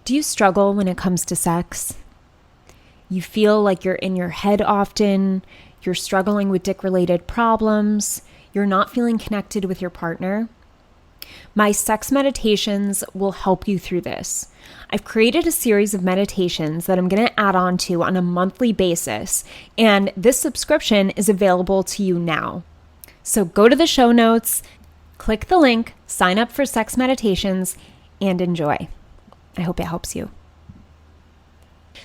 Do you struggle when it comes to sex? You feel like you're in your head often, you're struggling with dick-related problems, you're not feeling connected with your partner? My sex meditations will help you through this. I've created a series of meditations that I'm going to add on to on a monthly basis, and this subscription is available to you now. So go to the show notes, click the link, sign up for sex meditations, and enjoy. I hope it helps you.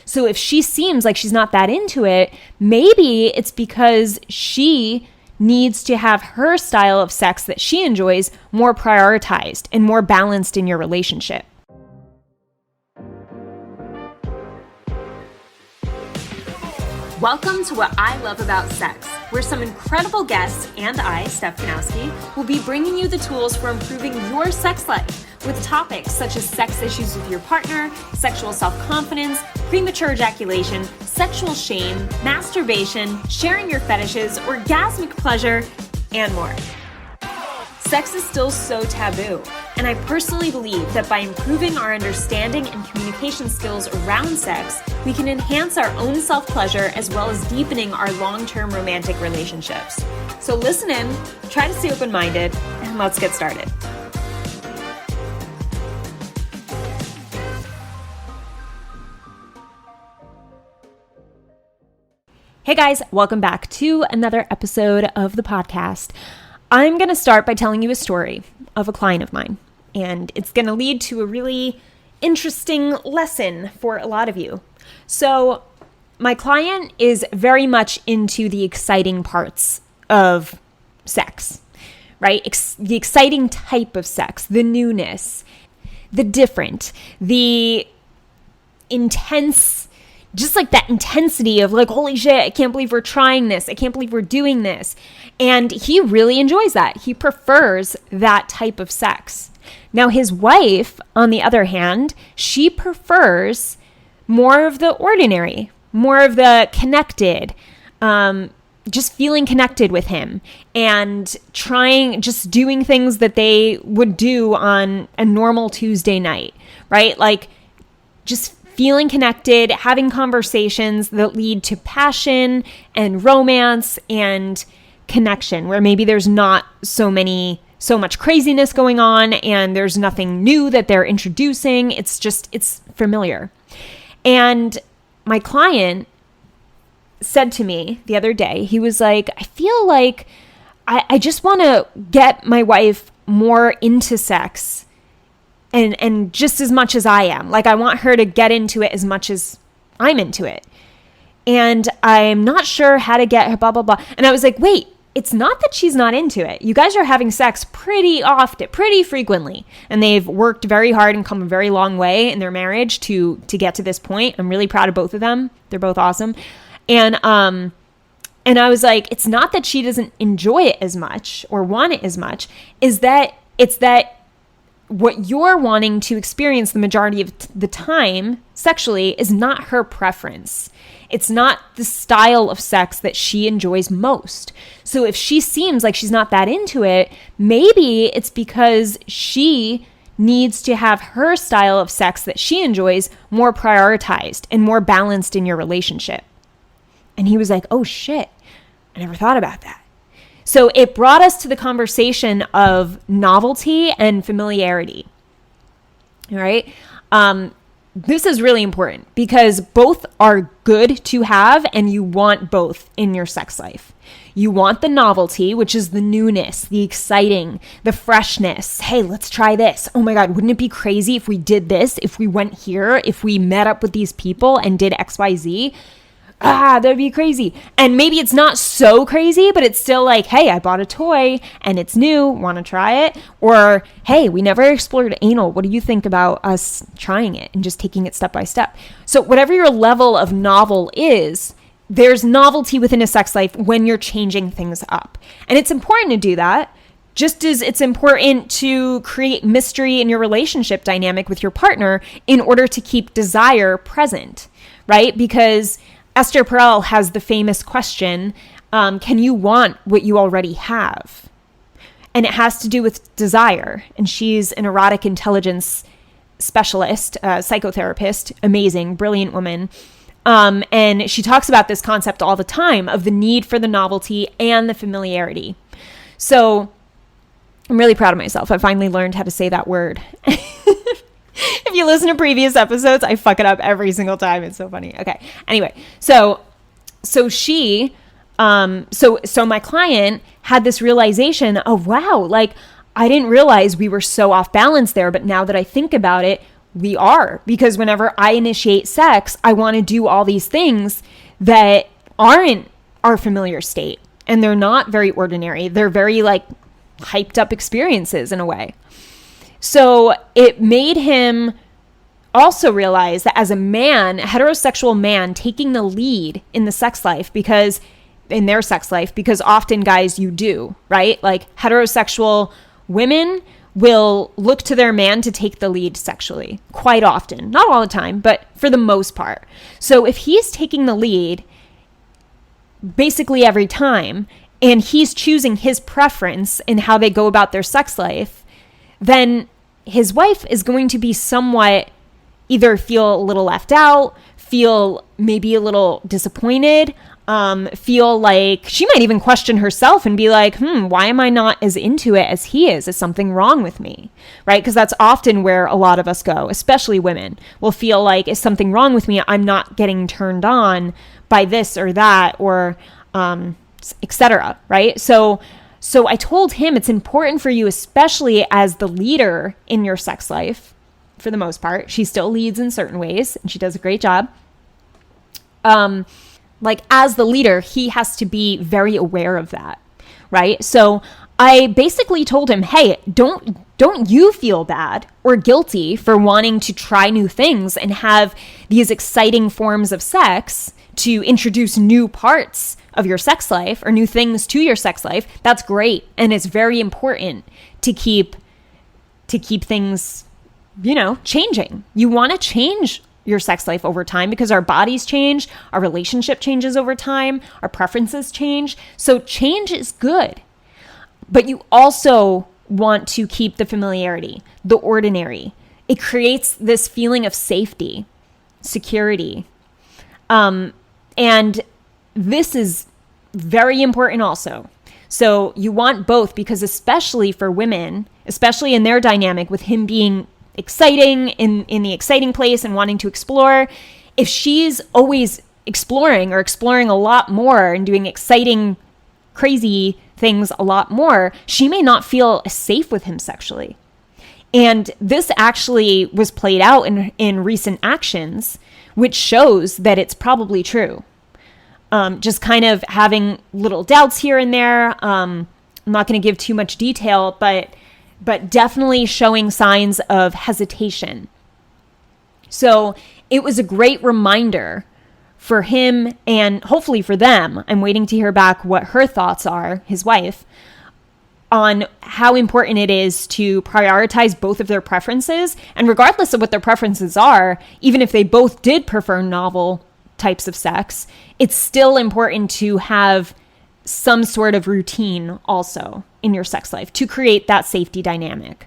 So if she seems like she's not that into it, maybe it's because she needs to have her style of sex that she enjoys more prioritized and more balanced in your relationship. Welcome to What I Love About Sex, where some incredible guests and I, Steph Kanowski, will be bringing you the tools for improving your sex life with topics such as sex issues with your partner, sexual self-confidence, premature ejaculation, sexual shame, masturbation, sharing your fetishes, orgasmic pleasure, and more. Sex is still so taboo, and I personally believe that by improving our understanding and communication skills around sex, we can enhance our own self-pleasure as well as deepening our long-term romantic relationships. So listen in, try to stay open-minded, and let's get started. Hey guys, welcome back to another episode of the podcast. I'm going to start by telling you a story of a client of mine, and it's going to lead to a really interesting lesson for a lot of you. So my client is very much into the exciting parts of sex, right? The exciting type of sex, the newness, the different, the intense, just like that intensity of like, holy shit, I can't believe we're trying this. I can't believe we're doing this. And he really enjoys that. He prefers that type of sex. Now, his wife, on the other hand, she prefers more of the ordinary, more of the connected, just feeling connected with him and just doing things that they would do on a normal Tuesday night, right? Like just feeling connected, having conversations that lead to passion and romance and connection, where maybe there's not so much craziness going on and there's nothing new that they're introducing. It's familiar. And my client said to me the other day, he was like, I feel like I just want to get my wife more into sex and just as much as I am. Like I want her to get into it as much as I'm into it. And I'm not sure how to get her blah, blah, blah. And I was like, wait, it's not that she's not into it. You guys are having sex pretty often, pretty frequently. And they've worked very hard and come a very long way in their marriage to get to this point. I'm really proud of both of them. They're both awesome. And I was like, it's not that she doesn't enjoy it as much or want it as much, it's that what you're wanting to experience the majority of the time sexually is not her preference. It's not the style of sex that she enjoys most. So if she seems like she's not that into it, maybe it's because she needs to have her style of sex that she enjoys more prioritized and more balanced in your relationship. And he was like, oh shit, I never thought about that. So it brought us to the conversation of novelty and familiarity. All right. This is really important because both are good to have and you want both in your sex life. You want the novelty, which is the newness, the exciting, the freshness. Hey, let's try this. Oh my God, wouldn't it be crazy if we did this, if we went here, if we met up with these people and did XYZ? That'd be crazy. And maybe it's not so crazy, but it's still like, hey, I bought a toy and it's new. Want to try it? Or, hey, we never explored anal. What do you think about us trying it and just taking it step by step? So whatever your level of novel is, there's novelty within a sex life when you're changing things up. And it's important to do that, just as it's important to create mystery in your relationship dynamic with your partner in order to keep desire present, right? Because Esther Perel has the famous question, can you want what you already have? And it has to do with desire. And she's an erotic intelligence specialist, psychotherapist, amazing, brilliant woman. And she talks about this concept all the time of the need for the novelty and the familiarity. So I'm really proud of myself. I finally learned how to say that word. If you listen to previous episodes, I fuck it up every single time. It's so funny. Okay. Anyway, so my client had this realization of, wow, like I didn't realize we were so off balance there. But now that I think about it, we are, because whenever I initiate sex, I want to do all these things that aren't our familiar state. And they're not very ordinary. They're very like hyped up experiences in a way. So it made him also realize that as a man, a heterosexual man, taking the lead in their sex life, because often guys, you do, right? Like heterosexual women will look to their man to take the lead sexually quite often, not all the time, but for the most part. So if he's taking the lead basically every time, and he's choosing his preference in how they go about their sex life, then his wife is going to be somewhat either feel a little left out, feel maybe a little disappointed, feel like she might even question herself and be like, why am I not as into it as he is? Is something wrong with me? Right? Because that's often where a lot of us go, especially women will feel like, is something wrong with me? I'm not getting turned on by this or that, or etc. Right? So I told him it's important for you, especially as the leader in your sex life, for the most part. She still leads in certain ways, and she does a great job. Like as the leader, he has to be very aware of that, right? So I basically told him, hey, don't you feel bad or guilty for wanting to try new things and have these exciting forms of sex to introduce new parts of your sex life or new things to your sex life. That's great. And it's very important to keep things, changing. You want to change your sex life over time because our bodies change, our relationship changes over time, our preferences change. So change is good. But you also want to keep the familiarity, the ordinary. It creates this feeling of safety, security. And this is very important also. So you want both, because especially for women, especially in their dynamic with him being exciting in the exciting place and wanting to explore, if she's always exploring a lot more and doing exciting, crazy things a lot more, she may not feel safe with him sexually. And this actually was played out in recent actions, which shows that it's probably true. Just kind of having little doubts here and there. I'm not going to give too much detail, but definitely showing signs of hesitation. So it was a great reminder for him and hopefully for them. I'm waiting to hear back what her thoughts are, his wife, on how important it is to prioritize both of their preferences. And regardless of what their preferences are, even if they both did prefer novel types of sex, it's still important to have some sort of routine also in your sex life to create that safety dynamic.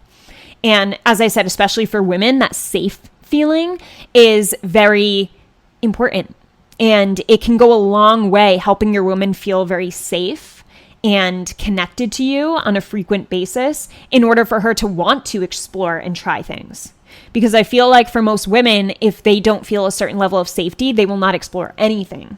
And as I said, especially for women, that safe feeling is very important. And it can go a long way helping your woman feel very safe and connected to you on a frequent basis in order for her to want to explore and try things. Because I feel like for most women, if they don't feel a certain level of safety, they will not explore anything.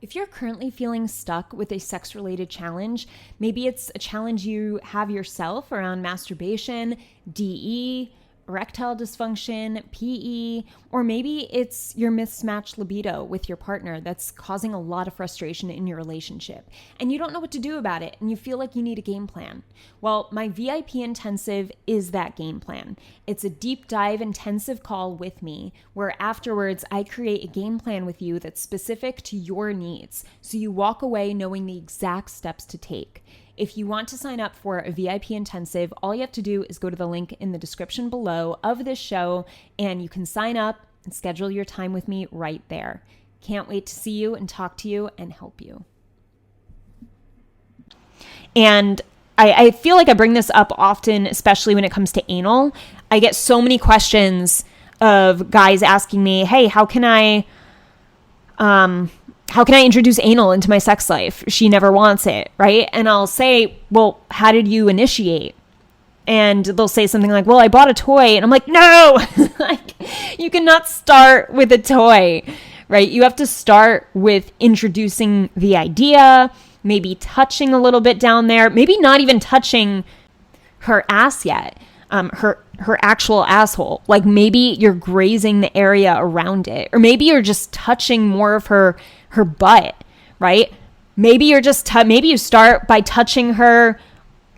If you're currently feeling stuck with a sex-related challenge, maybe it's a challenge you have yourself around masturbation, DE, erectile dysfunction, PE, or maybe it's your mismatched libido with your partner that's causing a lot of frustration in your relationship, and you don't know what to do about it, and you feel like you need a game plan. Well, my VIP intensive is that game plan. It's a deep dive intensive call with me where afterwards I create a game plan with you that's specific to your needs, so you walk away knowing the exact steps to take. If you want to sign up for a VIP intensive, all you have to do is go to the link in the description below of this show, and you can sign up and schedule your time with me right there. Can't wait to see you and talk to you and help you. And I feel like I bring this up often, especially when it comes to anal. I get so many questions of guys asking me, hey, how can I introduce anal into my sex life? She never wants it, right? And I'll say, well, how did you initiate? And they'll say something like, well, I bought a toy. And I'm like, no, like, you cannot start with a toy, right? You have to start with introducing the idea, maybe touching a little bit down there, maybe not even touching her ass yet, her actual asshole. Like maybe you're grazing the area around it, or maybe you're just touching more of her butt, right? Maybe you're just, maybe you start by touching her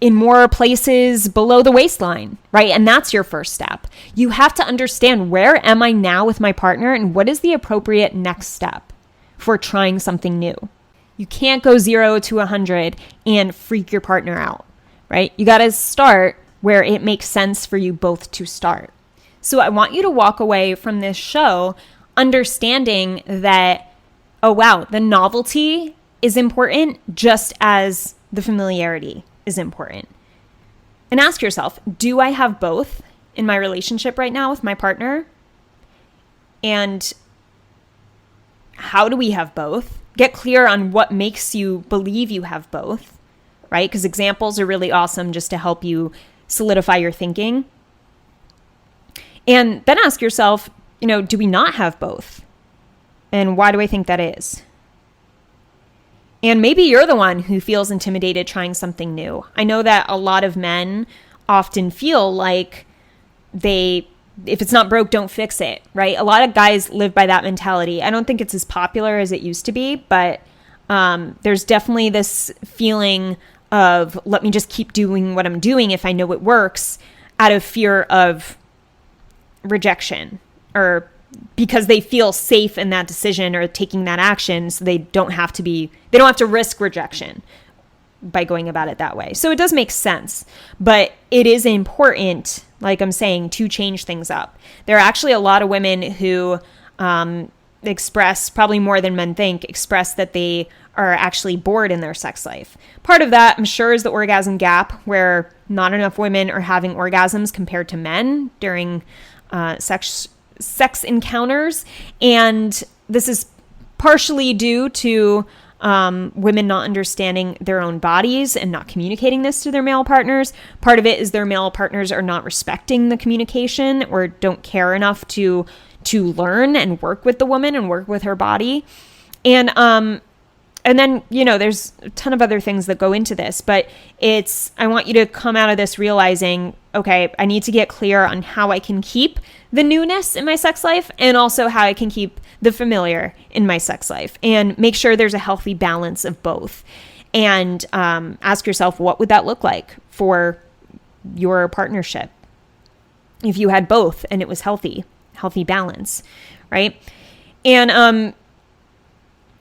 in more places below the waistline, right? And that's your first step. You have to understand, where am I now with my partner and what is the appropriate next step for trying something new? You can't go 0 to 100 and freak your partner out, right? You got to start where it makes sense for you both to start. So I want you to walk away from this show understanding that, oh wow, the novelty is important just as the familiarity is important. And ask yourself, do I have both in my relationship right now with my partner? And how do we have both? Get clear on what makes you believe you have both, right? Because examples are really awesome just to help you solidify your thinking. And then ask yourself, do we not have both? And why do I think that is? And maybe you're the one who feels intimidated trying something new. I know that a lot of men often feel like if it's not broke, don't fix it, right? A lot of guys live by that mentality. I don't think it's as popular as it used to be, but there's definitely this feeling of, let me just keep doing what I'm doing if I know it works, out of fear of rejection, or because they feel safe in that decision or taking that action, so they don't have to risk rejection by going about it that way. So it does make sense, but it is important, like I'm saying, to change things up. There are actually a lot of women who express, probably more than men think, express that they are actually bored in their sex life. Part of that, I'm sure, is the orgasm gap, where not enough women are having orgasms compared to men during sex encounters. And this is partially due to women not understanding their own bodies and not communicating this to their male partners. Part of it is their male partners are not respecting the communication or don't care enough to learn and work with the woman and work with her body. And then, there's a ton of other things that go into this, but I want you to come out of this realizing, okay, I need to get clear on how I can keep the newness in my sex life, and also how I can keep the familiar in my sex life, and make sure there's a healthy balance of both. And ask yourself, what would that look like for your partnership if you had both and it was healthy balance, right? And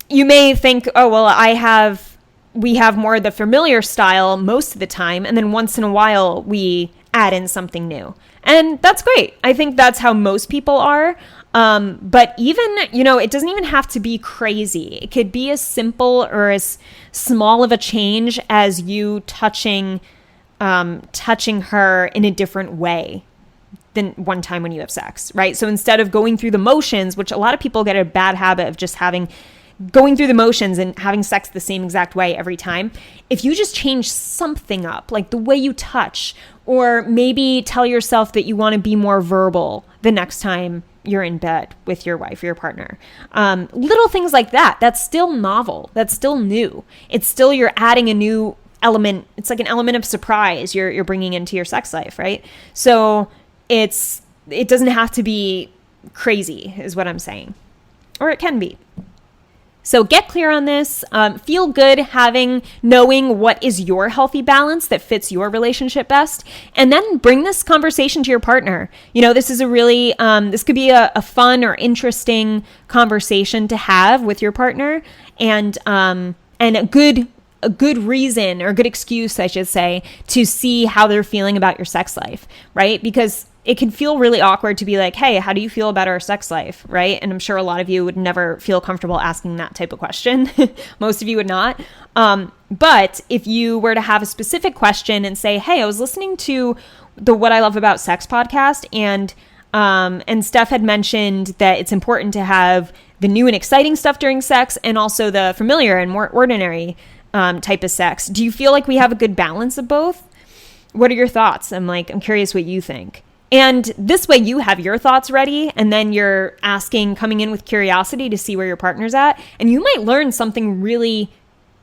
you may think, oh, well, we have more of the familiar style most of the time, and then once in a while we add in something new. And that's great. I think that's how most people are. But even, it doesn't even have to be crazy. It could be as simple or as small of a change as you touching her in a different way than one time when you have sex, right? So instead of going through the motions, which a lot of people get a bad habit of just going through the motions and having sex the same exact way every time, if you just change something up, like the way you touch, or maybe tell yourself that you want to be more verbal the next time you're in bed with your wife or your partner. Little things like that. That's still novel. That's still new. It's still, you're adding a new element. It's like an element of surprise you're bringing into your sex life, right? So it doesn't have to be crazy, is what I'm saying. Or it can be. So get clear on this. Feel good knowing what is your healthy balance that fits your relationship best, and then bring this conversation to your partner. This is this could be a fun or interesting conversation to have with your partner, and a good reason, or a good excuse, I should say, to see how they're feeling about your sex life, right? Because it can feel really awkward to be like, hey, how do you feel about our sex life, right? And I'm sure a lot of you would never feel comfortable asking that type of question. Most of you would not. But if you were to have a specific question and say, hey, I was listening to the What I Love About Sex podcast, and Steph had mentioned that it's important to have the new and exciting stuff during sex and also the familiar and more ordinary type of sex. Do you feel like we have a good balance of both? What are your thoughts? I'm curious what you think. And this way you have your thoughts ready, and then you're coming in with curiosity to see where your partner's at. And you might learn something really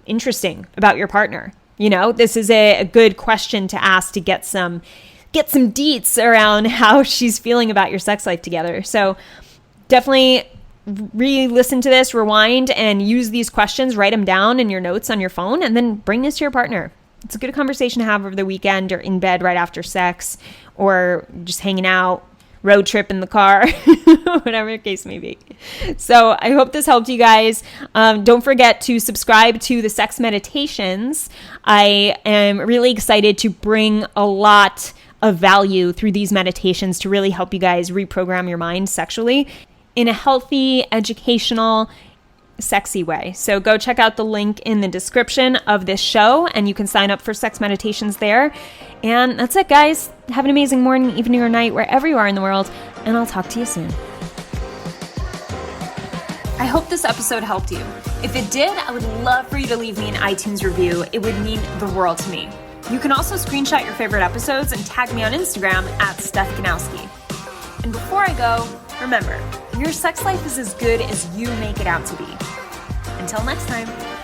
interesting about your partner. This is a good question to ask to get some deets around how she's feeling about your sex life together. So definitely re-listen to this, rewind, and use these questions, write them down in your notes on your phone, and then bring this to your partner. It's a good conversation to have over the weekend or in bed right after sex, or just hanging out, road trip in the car, whatever the case may be. So I hope this helped you guys. Don't forget to subscribe to the Sex Meditations. I am really excited to bring a lot of value through these meditations to really help you guys reprogram your mind sexually in a healthy, educational, sexy way. So go check out the link in the description of this show, and you can sign up for Sex Meditations there. And that's it, guys. Have an amazing morning, evening, or night, wherever you are in the world, and I'll talk to you soon. I hope this episode helped you. If it did, I would love for you to leave me an iTunes review. It would mean the world to me. You can also screenshot your favorite episodes and tag me on Instagram at Steph Ganowski. And before I go, remember, your sex life is as good as you make it out to be. Until next time.